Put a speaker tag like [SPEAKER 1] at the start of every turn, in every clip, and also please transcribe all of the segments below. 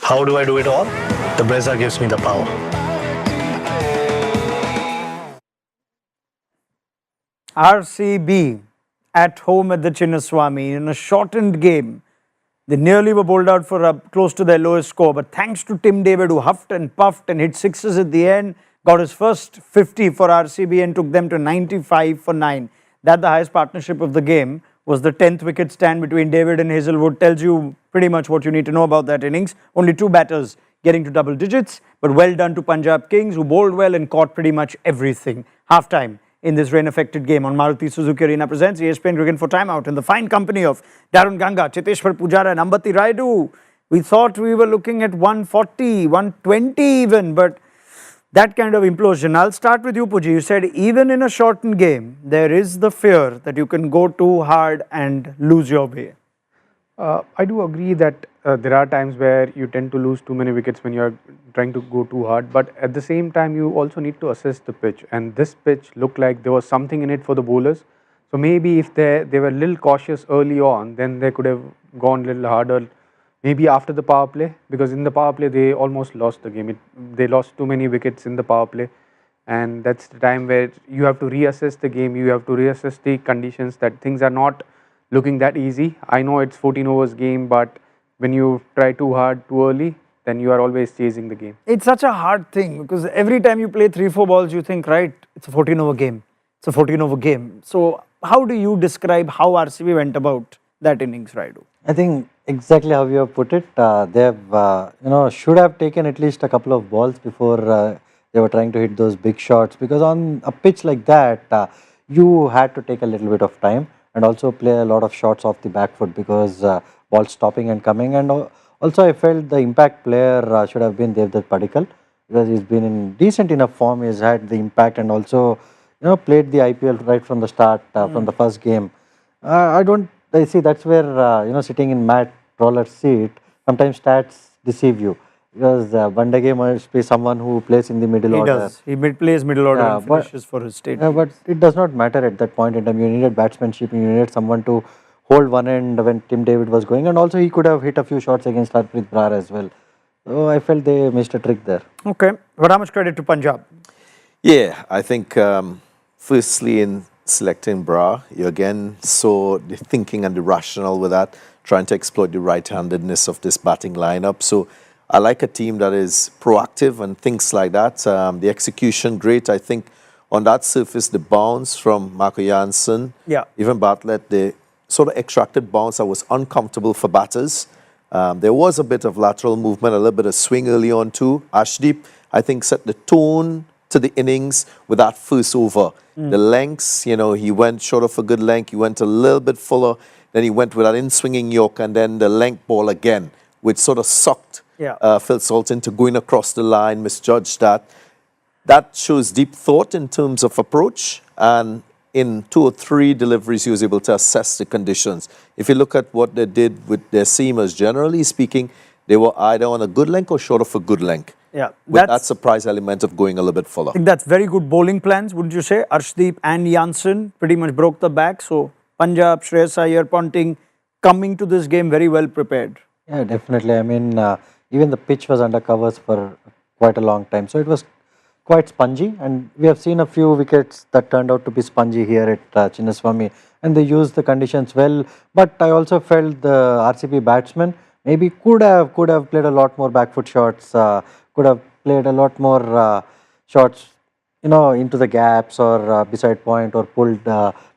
[SPEAKER 1] How do I do it all? The Brezza gives me the power.
[SPEAKER 2] RCB at home at the Chinnaswamy in a shortened game. They nearly were bowled out for close to their lowest score, but thanks to Tim David, who huffed and puffed and hit sixes at the end, got his first 50 for RCB and took them to 95 for 9. That, the highest partnership of the game, was the 10th wicket stand between David and Hazelwood. Tells you pretty much what you need to know about that innings. Only 2 batters getting to double digits, but well done to Punjab Kings, who bowled well and caught pretty much everything. Half-time in this rain-affected game on Maruti Suzuki Arena presents ESPN Cricket for Timeout in the fine company of Daren Ganga, Cheteshwar Pujara and Ambati Rayudu. We thought we were looking at 140, 120 even, but that kind of implosion. I'll start with you, Puji. You said even in a shortened game, there is the fear that you can go too hard and lose your way.
[SPEAKER 3] I do agree that there are times where you tend to lose too many wickets when you are trying to go too hard, but at the same time you also need to assess the pitch, and this pitch looked like there was something in it for the bowlers. So maybe if they were a little cautious early on, then they could have gone a little harder, maybe after the power play, because in the power play they almost lost the game. They lost too many wickets in the power play, and that's the time where you have to reassess the game, you have to reassess the conditions, that things are not looking that easy. I know it's 14 overs game, but when you try too hard too early, then you are always chasing the game.
[SPEAKER 2] It's such a hard thing because every time you play 3-4 balls, you think, right, it's a 14 over game. It's a 14 over game. So how do you describe how RCB went about that innings, Rayudu?
[SPEAKER 4] I think exactly how you have put it. They have, should have taken at least a couple of balls before they were trying to hit those big shots, because on a pitch like that, you had to take a little bit of time and also play a lot of shots off the back foot, because balls stopping and coming. And also I felt the impact player should have been Devdutt Padikkal, because he's been in decent enough form. He's had the impact and also played the IPL right from the start, from the first game. I see that's where sitting in Matt Roller's seat, sometimes stats deceive you, because Bandage must be someone who plays in the middle order.
[SPEAKER 2] He does. He plays middle order and finishes for his state.
[SPEAKER 4] Yeah, but it does not matter at that point in time. You needed batsmanship, you needed someone to hold one end when Tim David was going, and also he could have hit a few shots against Harpreet Brar as well. So I felt they missed a trick there.
[SPEAKER 2] Okay, but how much credit to Punjab?
[SPEAKER 5] Yeah, I think firstly in selecting Brar, you again saw the thinking and the rationale with that, trying to exploit the right-handedness of this batting lineup. So I like a team that is proactive and thinks like that. The execution, great. I think on that surface, the bounce from Marco Jansen, even Bartlett, they sort of extracted bounce that was uncomfortable for batters. There was a bit of lateral movement, a little bit of swing early on too. Ashdeep, I think, set the tone to the innings with that first over. The lengths, he went short of a good length, he went a little bit fuller, then he went with that in-swinging York, and then the length ball again, which sort of sucked Phil Salt into going across the line, misjudged that. That shows deep thought in terms of approach, and in 2 or 3 deliveries he was able to assess the conditions. If you look at what they did with their seamers, generally speaking, they were either on a good length or short of a good length.
[SPEAKER 2] Yeah,
[SPEAKER 5] with that surprise element of going a little bit fuller.
[SPEAKER 2] I think that's very good bowling plans, wouldn't you say? Arshdeep and Jansen pretty much broke the back. So Punjab, Shreyas Iyer, Ponting coming to this game very well prepared.
[SPEAKER 4] Yeah, definitely. I mean, even the pitch was under covers for quite a long time. So it was quite spongy, and we have seen a few wickets that turned out to be spongy here at Chinnaswamy, and they used the conditions well. But I also felt the RCB batsmen maybe could have played a lot more back foot shots, could have played a lot more shots, into the gaps or beside point, or pulled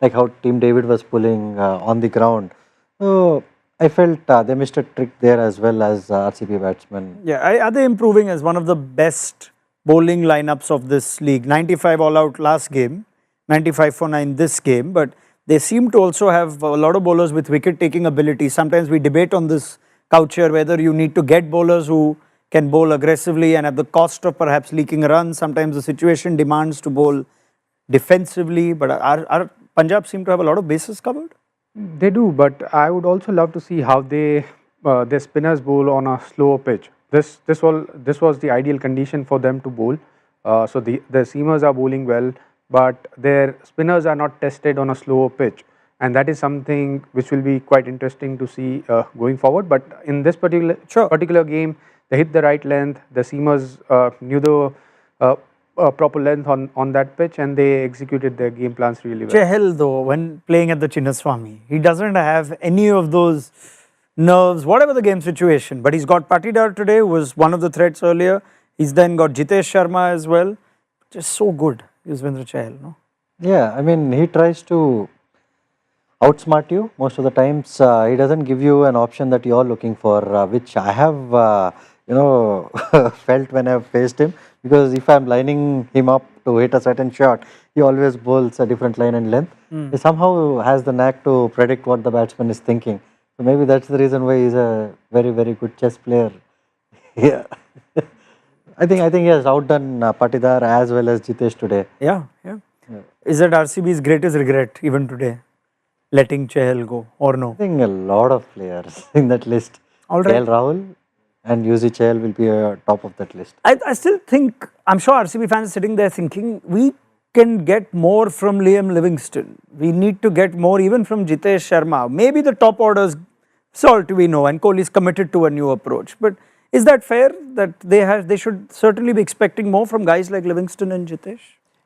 [SPEAKER 4] like how Tim David was pulling on the ground. So I felt they missed a trick there as well as RCB batsmen.
[SPEAKER 2] Yeah, are they improving as one of the best bowling lineups of this league? 95 all out last game, 95 for 9 this game, but they seem to also have a lot of bowlers with wicket taking ability. Sometimes we debate on this couch here whether you need to get bowlers who can bowl aggressively and at the cost of perhaps leaking runs. Sometimes the situation demands to bowl defensively, but our Punjab seem to have a lot of bases covered.
[SPEAKER 3] They do, but I would also love to see how their spinners bowl on a slower pitch. This was the ideal condition for them to bowl. So the seamers are bowling well, but their spinners are not tested on a slower pitch, and that is something which will be quite interesting to see going forward. But in this particular game, They hit the right length. The seamers knew the proper length on that pitch, and they executed their game plans really well.
[SPEAKER 2] Chahal, though, when playing at the Chinnaswamy, he doesn't have any of those nerves, whatever the game situation. But he's got Patidar today, who was one of the threats earlier. He's then got Jitesh Sharma as well. Just so good, Yuzvendra Chahal, no?
[SPEAKER 4] Yeah, I mean, he tries to outsmart you most of the times. He doesn't give you an option that you're looking for, which I have, felt when I've faced him. Because if I'm lining him up to hit a certain shot, he always bowls a different line and length. He somehow has the knack to predict what the batsman is thinking. So maybe that's the reason why he's a very, very good chess player. Yeah. I think he has outdone Patidar as well as Jitesh today.
[SPEAKER 2] Yeah. Is that RCB's greatest regret even today? Letting Chahal go or no?
[SPEAKER 4] I think a lot of players in that list.
[SPEAKER 2] All right.
[SPEAKER 4] KL Rahul and UZ Chahal will be top of that list.
[SPEAKER 2] I still think, I'm sure RCB fans are sitting there thinking, we can get more from Liam Livingston. We need to get more even from Jitesh Sharma. Maybe the top orders, salt we know, and Kohli is committed to a new approach. But is that fair that they should certainly be expecting more from guys like Livingston and Jitesh?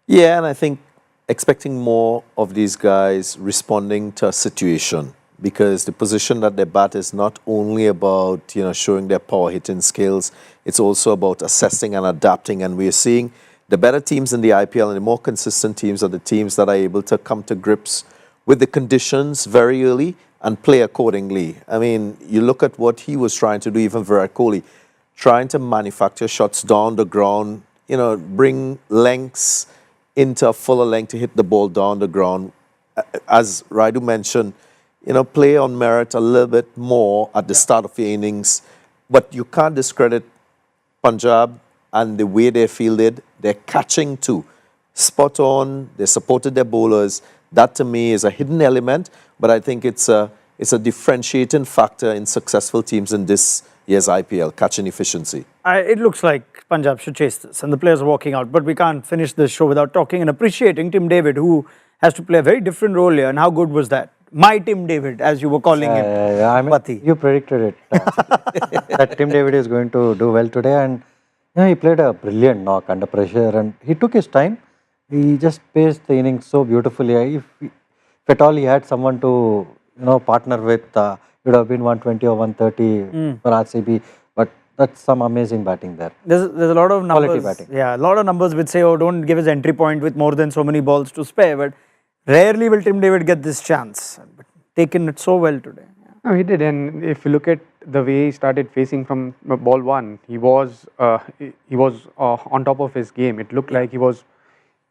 [SPEAKER 5] Yeah, and I think expecting more of these guys responding to a situation, because the position that they bat is not only about showing their power hitting skills, it's also about assessing and adapting. And we're seeing the better teams in the IPL and the more consistent teams are the teams that are able to come to grips with the conditions very early and play accordingly. I mean, you look at what he was trying to do, even Virat Kohli, trying to manufacture shots down the ground, bring lengths into a fuller length to hit the ball down the ground. As Rayudu mentioned, play on merit a little bit more at the start of the innings. But you can't discredit Punjab and the way they fielded. They're catching too. Spot on. They supported their bowlers. That to me is a hidden element, but I think it's a differentiating factor in successful teams in this year's IPL, catching efficiency.
[SPEAKER 2] It looks like Punjab should chase this and the players are walking out, but we can't finish this show without talking and appreciating Tim David, who has to play a very different role here. And how good was that? My Tim David, as you were calling him.
[SPEAKER 4] I mean, you predicted it. That Tim David is going to do well today, and he played a brilliant knock under pressure, and he took his time. He just paced the innings so beautifully. If at all he had someone to partner with, it would have been 120 or 130 for RCB. But that's some amazing batting there.
[SPEAKER 2] There's a lot of numbers.
[SPEAKER 4] Quality batting.
[SPEAKER 2] Yeah, a lot of numbers which say, oh, don't give his entry point with more than so many balls to spare. But rarely will Tim David get this chance. But taken it so well today.
[SPEAKER 3] No, he did, and if you look at the way he started facing from ball one, he was on top of his game. It looked like he was,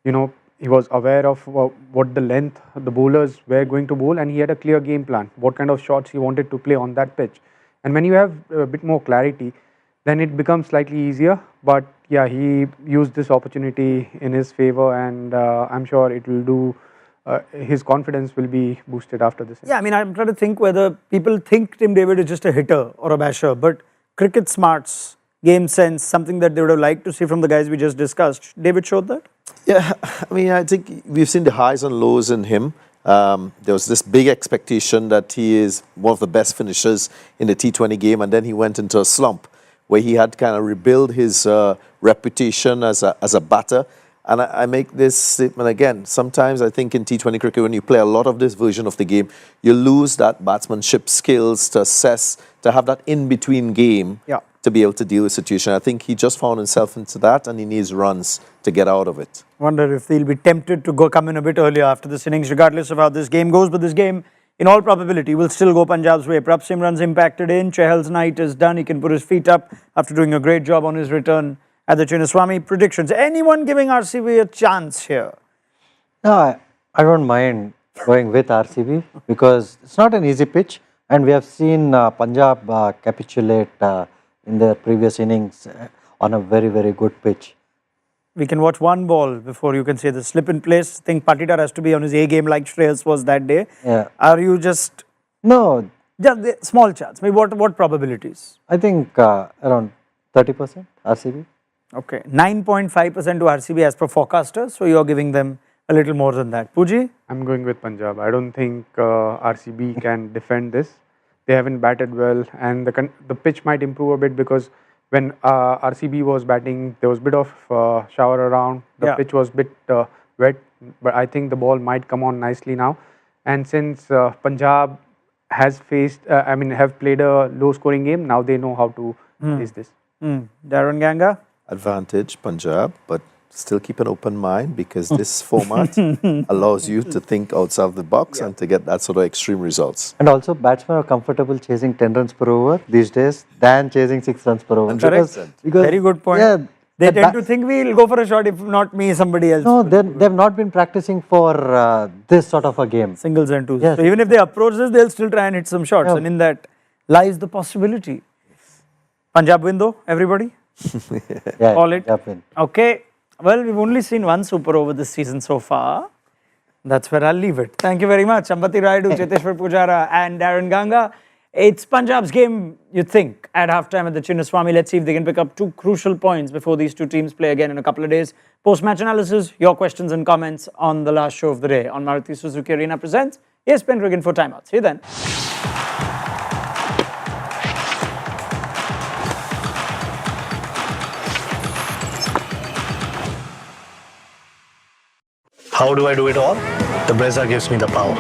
[SPEAKER 3] he was aware of what the length the bowlers were going to bowl, and he had a clear game plan, what kind of shots he wanted to play on that pitch. And when you have a bit more clarity, then it becomes slightly easier. But yeah, he used this opportunity in his favor, and I'm sure it will do. His confidence will be boosted after this.
[SPEAKER 2] Yeah, I mean, I'm trying to think whether people think Tim David is just a hitter or a basher, but cricket smarts, game sense, something that they would have liked to see from the guys we just discussed. David showed that?
[SPEAKER 5] Yeah, I mean, I think we've seen the highs and lows in him. There was this big expectation that he is one of the best finishers in the T20 game, and then he went into a slump where he had to kind of rebuild his reputation as a batter. And I make this statement again. Sometimes I think in T20 cricket, when you play a lot of this version of the game, you lose that batsmanship skills to assess, to have that in-between game to be able to deal with situation. I think he just found himself into that, and he needs runs to get out of it.
[SPEAKER 2] Wonder if they'll be tempted to come in a bit earlier after this innings, regardless of how this game goes. But this game, in all probability, will still go Punjab's way. Prabh Simran's impacted in. Chahal's night is done. He can put his feet up after doing a great job on his return at the Chinnaswamy. Predictions. Anyone giving RCB a chance here?
[SPEAKER 4] No, I don't mind going with RCB because it's not an easy pitch, and we have seen Punjab capitulate in their previous innings on a very, very good pitch.
[SPEAKER 2] We can watch one ball before you can say the slip in place. I think Patidar has to be on his A game like Shreyas was that day.
[SPEAKER 4] Yeah.
[SPEAKER 2] Are you just...
[SPEAKER 4] No.
[SPEAKER 2] Just small chance. Maybe what probabilities?
[SPEAKER 4] I think around 30% RCB.
[SPEAKER 2] Okay. 9.5% to RCB as per forecasters. So you're giving them a little more than that. Puji?
[SPEAKER 3] I'm going with Punjab. I don't think RCB can defend this. They haven't batted well, and the pitch might improve a bit because when RCB was batting, there was a bit of shower around. The
[SPEAKER 2] Yeah.
[SPEAKER 3] pitch was a bit wet, but I think the ball might come on nicely now. And since Punjab has have played a low-scoring game, now they know how to face this.
[SPEAKER 2] Daren Ganga?
[SPEAKER 5] Advantage Punjab, but still keep an open mind because this format allows you to think outside of the box and to get that sort of extreme results.
[SPEAKER 4] And also, batsmen are comfortable chasing 10 runs per over these days than chasing 6 runs per over.
[SPEAKER 5] 100%.
[SPEAKER 4] Because
[SPEAKER 2] Very good point.
[SPEAKER 4] Yeah,
[SPEAKER 2] They
[SPEAKER 4] the
[SPEAKER 2] tend to think we'll go for a shot, if not me, somebody else.
[SPEAKER 4] no, they've not been practicing for this sort of a game.
[SPEAKER 2] Singles and twos.
[SPEAKER 4] Yes.
[SPEAKER 2] So even if they approach this, they'll still try and hit some shots.
[SPEAKER 4] Yeah.
[SPEAKER 2] And in that lies the possibility. Punjab win though, everybody?
[SPEAKER 4] Yeah,
[SPEAKER 2] Call it.
[SPEAKER 4] Punjab win.
[SPEAKER 2] Okay. Well, we've only seen one super over this season so far. That's where I'll leave it. Thank you very much. Ambati Rayudu, Cheteshwar Pujara and Daren Ganga. It's Punjab's game, you think, at halftime at the Cheteshwar. Let's see if they can pick up 2 crucial points before these two teams play again in a couple of days. Post-match analysis, your questions and comments on the last show of the day on Maruti Suzuki Arena presents ESPN Cricket for Timeout. See you then.
[SPEAKER 1] How do I do it all? The Brezza gives me the power.